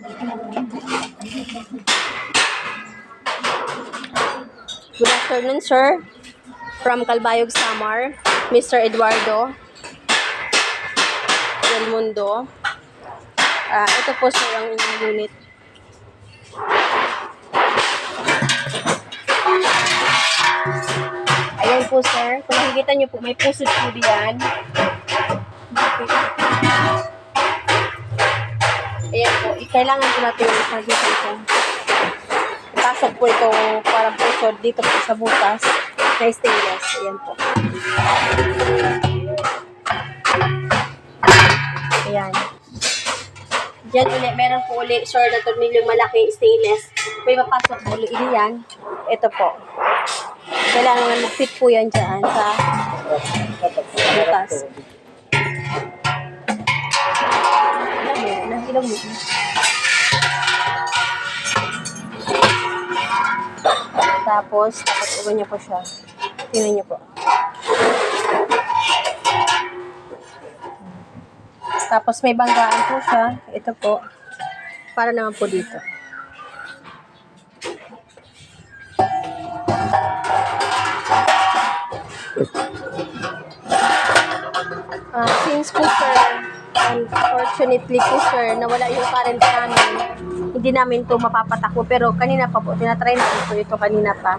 Good afternoon, sir. From Calbayog, Samar, Mr. Eduardo Del Mundo. Ito po, sir, ang inyong unit. Ayan po, sir. Kung nakikita nyo po, may pusod po diyan. Ayan po. Kailangan po natin yung pag-isip ito. Ipasok po ito parang pusod dito po sa butas na stainless. Ayan po. Ayan. Diyan ulit, meron po ulit, sir, na tornilyong malaking stainless. May mapasok po ulit yan. Ito po. Kailangan mag-fit po yan dyan sa butas. Ilang mo. Tapos uwan niya po siya. Tingnan niyo po. Tapos may banggaan po siya. Ito po. Para naman po dito. Since po, sir, unfortunately po, sir, nawala yung current namin. Hindi namin to mapapatakbo. Pero kanina pa po, tinatry namin po ito kanina pa.